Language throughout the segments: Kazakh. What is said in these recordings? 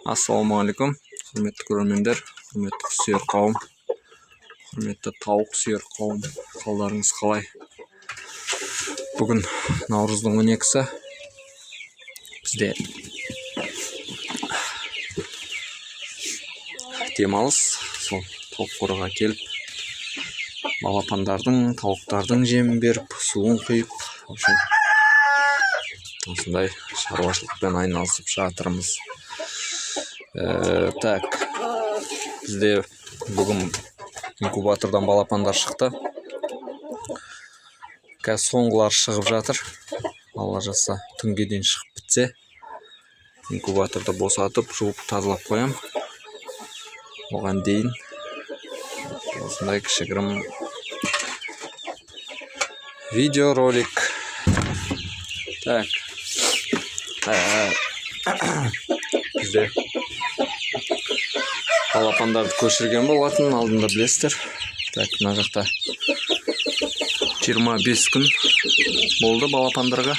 Ассалаумағалейкум, құрметті көрермендер, құрметті сүйер қауым, құрметті тауық сүйер қауым, қалдарыңыз қалай? Бүгін Наурыздың 12-сі, бізде демалыс, сол тауық қораға келіп, балапандардың, тауықтардың жемін беріп, суын құйып, осындай шаруашылықпен айналысып жатырмыз. Так, бізде бүгін инкубатордан балапандар шықты. Қазір соңғылар шығып жатыр. Алла жазса, түнге дейін шығып бітсе, инкубаторды босатып, жуып тазалап қоям. Оған дейін осындай кішігірім видеоролик. Так, бізде балапандарды көшірген болатын, алдында білесіздер. Так, мына жақта 25 күн болды балапандарға.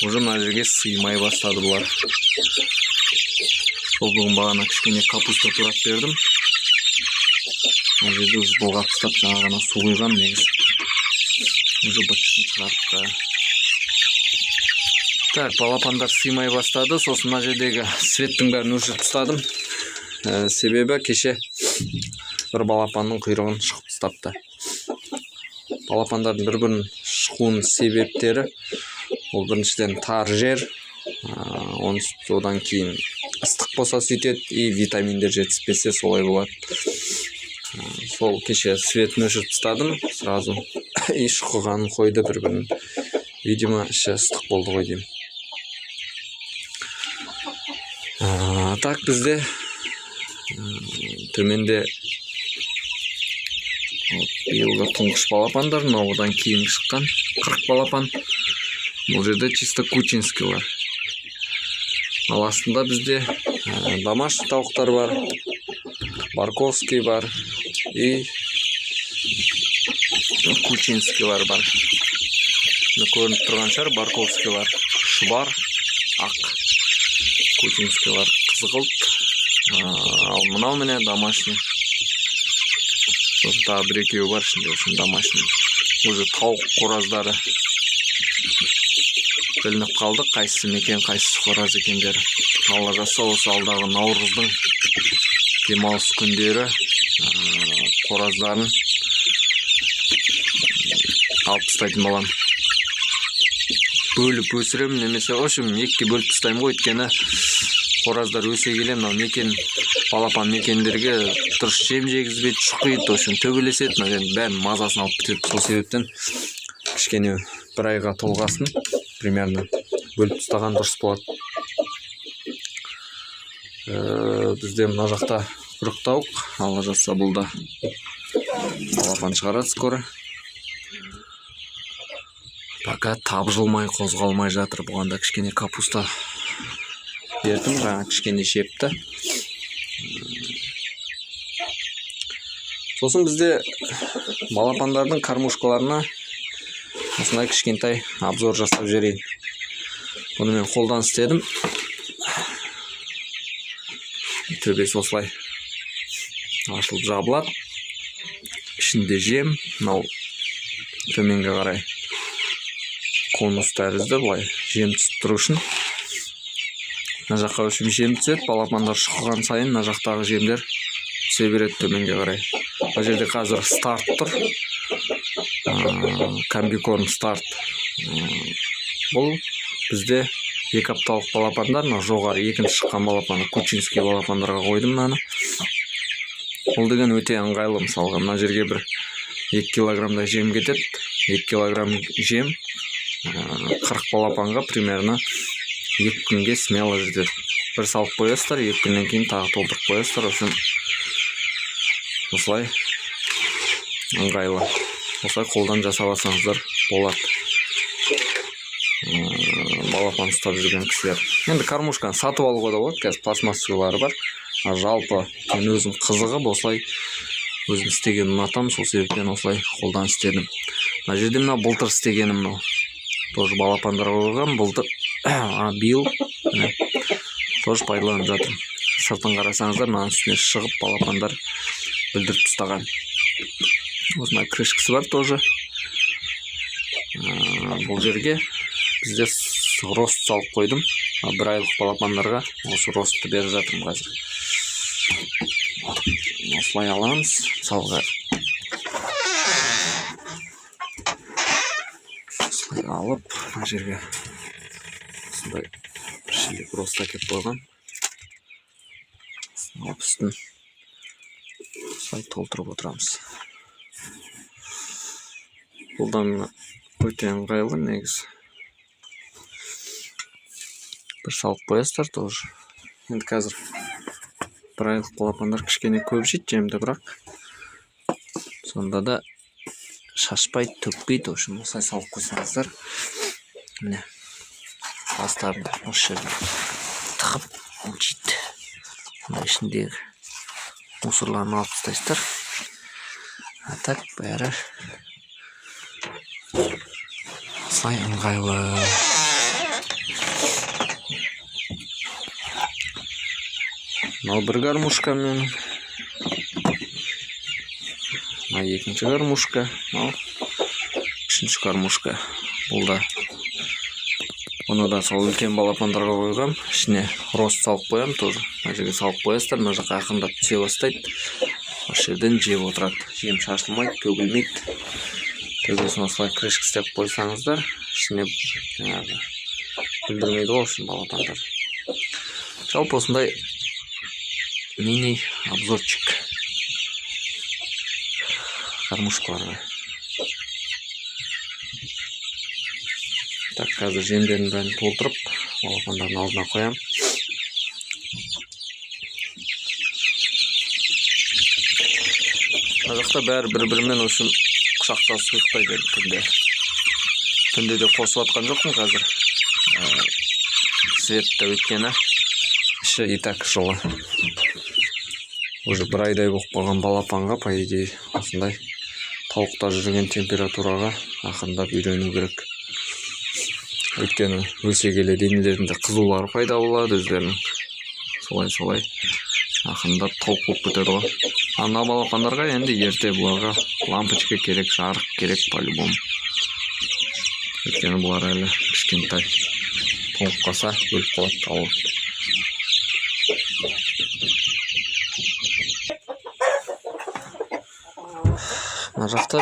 Уже мына жерге сыймай бастады бұлар. Сол бүгін бағана кішкене капуста турап бердім. Мына жерде уже болғап тастап, жаңа ғана су құйған негіз. Уже бытшын шығарыпты. Так, балапандар сыймай бастады. Сосын мына жердегі светтің бәрін өшіріп тастадым. Себебі кеше бір балапанның құйрығын шықып тастапты. Балапандардың бір-бірін шығуының себептері ол біріншіден тар жер, одан кейін ыстық болса сөйтеді, и витаминдер жетіспесе солай болады. Сол кеше светін өшіріп тастадым, сразу и шұқығанын қойды бір-бірін. Видимо, іші ыстық болды ғой деймін. Так, бізде төменде биылғы тұңғыш балапандар, одан кейін шыққан 40 балапан. Бұл жерде чисто кучинскийлар. Ал астында бізде домашний тауықтар бар, барковский бар и кучинскийлар бар. Көрініп тұрған шығар, барковскийлар шұбар, ақ, кучинскийлар қызғылт. Ал мынау міне домашний. Сосын тағы бір-екеуі бар ішінде, үшін домашний. Уже тауық қораздары білініп қалды, қайсысы мекен, қайсысы қораз екендері. Алла жазса, осы алдағы Наурыздың демалыс күндері қораздарын алып тастайтын болам. Бөліп өсірем, немесе общем екіге бөліп тастаймын ғой, өйткені қораздар өсе келе, мынау мекен, балапан мекендерге дұрыс жем жегізбейді, шұқиды, общем төбелеседі, бәрін мазасын алып бітеді. Сол себептен кішкене бір айға толғасын, примерно бөліп тастаған дұрыс болады. Бізде мына жақта құрық тауық, алла жазса бұл да балапан шығарады скоро. Пока табжылмай, қозғалмай жатыр. Бұғанда кішкене капуста бердім, жаңа кішкене шепті. Сосын бізде балапандардың кормушкаларына осындай кішкентай обзор жасап жіберейін. Бұны мен қолдан істедім. Төбесі осылай ашылып жабылады. Ішінде жем, мынау төменге қарай конус тәрізді, бұлай жем түсіп тұру үшін. Мына жаққа өшім жем түседі, балапандар шұқыған сайын мына жақтағы жемдер түсе береді төменге қарай. Бұл жерде қазір старт тұр, комбикорм старт. Бұл бізде 2 апталық балапандар, жоғары екінші шыққан балапаны, кучинский балапандарға қойдым мынаны. Ол деген өте ыңғайлы, мысалға мына жерге бір 2 килограммдай жем кетеді. 2 килограмм жем 40 балапанға примерно 2 күнге смело жетеді. Бір салып қоясыздар, 2 күннен кейін тағы толтырып қоясыздар. Осылай ыңғайлы. Осылай қолдан жасап алсаңыздар болады. Балапан ұстап жүрген кісілер. Енді кормушканы сатып алуға да болады, қазір пластмассалары бар. Жалпы мен өзім қызығып осылай өзім істеген ұнатам, сол себептен осылай қолдан істедім. Мына жерде мына былтыр істегенім мынау. Тоже балапандарға қойған, былтыр биыл тоже пайдаланып жатырмын. Сыртын қарасаңыздар, мына үстіне шығып балапандар бүлдіріп тастаған. Осындай крышкасы бар тоже. Бұл жерге бізде рост салып қойдым. Бір айлық балапандарға осы ростты беріп жатырмын қазір. Осылай аламыз, мысалға. Осылай алып, мына жерге осындай бір шелек рост әкеп қойған. Алып үстін осылай толтырып отырамыз. Бұлдан өте ыңғайлы негізі. Бір салып қоясыздар тоже. Енді қазір бір айлық балапандар кішкене көп жейді жемді, бірақ сонда да шашпайды, төкпейді. Осылай осылай салып қойсаңыздар, міне бастарын осы жерден тығып жейді. Мына ішіндегі мусорларын алып тастайсыздар. А так бәрі осылай ыңғайлы. Мынау бір гармошка мен. Мына екінші гармошка, мынау үшінші гармошка. Бұл да оны да сол үлкен балапандарға қойғам. Ішіне рост салып қоям тоже. Мына жерге салып қоясыздар, мына жаққа ақырындап түсе бастайды. Осы жерден жеп отырады. Жем шашылмайды, төгілмейді. Төгілсін осылай крышка істеп қойсаңыздар, ішіне бүлдірмейді ғой үшін балапандар. Жалпы осындай мини обзорчик гармошкаларға. Так, қазір жемдерін бәрін толтырып, балапандардың алдына қоям. Мына жақта бәрі бір-бірімен өшін құшақтасып ұйықтайды түнде. Түнде де қосып атқан жоқпын қазір. Светті өткені іші и так жылы. Уже бір айдай болып қалған балапанға, по идее, осындай тауықта жүрген температураға ақырындап үйрену керек. Өйткені өсе келе денелерінде қызулары пайда болады өздерінің. Солай ақырындап тауық болып кетеді ғой. Ана балапандарға енді ерте бұларға лампочка керек, жарық керек по-любому. Өйткені бұлар әлі кішкентай. Тоңып қалса өліп қалады, ауырады. Мына жақта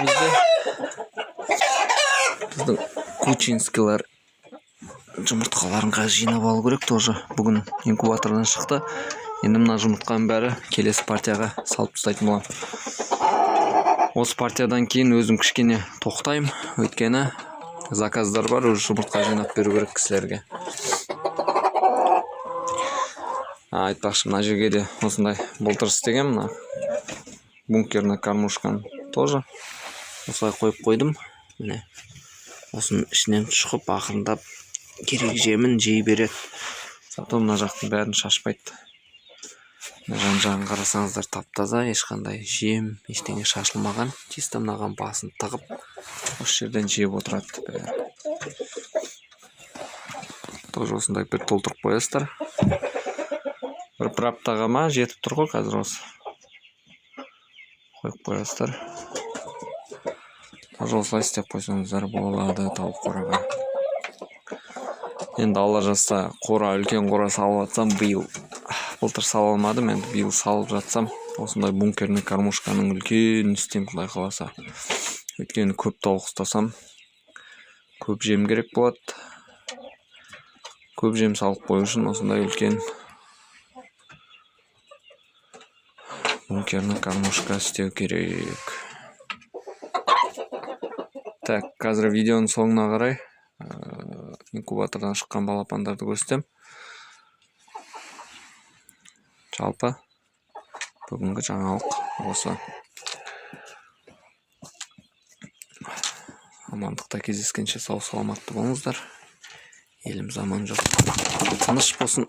біздің кучинскилар жұмыртқаларын қазір жинап алу керек тоже. Бүгін инкубатордан шықты. Енді мына жұмыртқаның бәрі келесі партияға салып тастайтын боламын. Осы партиядан кейін өзім кішкене тоқтаймын. Өйткені заказдар бар, уже жұмыртқа жинап беру керек кісілерге. Айтпақшы, мына жерге де осындай былтыр істеген, мына бункерный кормушканы тоже осылай қойып қойдым. Міне осының ішінен шығып ақырындап керек жемін жей береді. Зато мына жақтың бәрін шашпайды. Жан-жағын қарасаңыздар тап-таза, ешқандай жем, ештеңе шашылмаған. Чисто мынаған басын тығып, осы жерден жеп отырады бәрі. Тоже осындай бір толтырып қоясыздар. Бір аптаға ма жетіп тұр ғой қазір осы. Қойып қоясыздар. Осылай істеп қойсаңыздар болады тауық қораға. Енді алла жазса, үлкен қора салып жатсам, былтыр сала алмадым, енді биыл салып жатсам, осындай бункерный кормушканың үлкен істем құдай қаласа. Өйткені көп тауық ұстасам, көп жем керек болады. Көп жем салып қою үшін осындай үлкен бункерный кормушка істеу керек. Так, қазір видеоның соңына қарай инкубатордан шыққан балапандарды көрсетем. Жалпы бүгінгі жаңалық осы. Амандықта кездескенше сау саламатты болыңыздар. Еліміз аман жоқ. Тыныш болсын.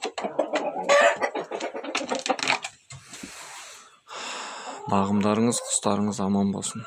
Бағымдарыңыз, құстарыңыз аман болсын.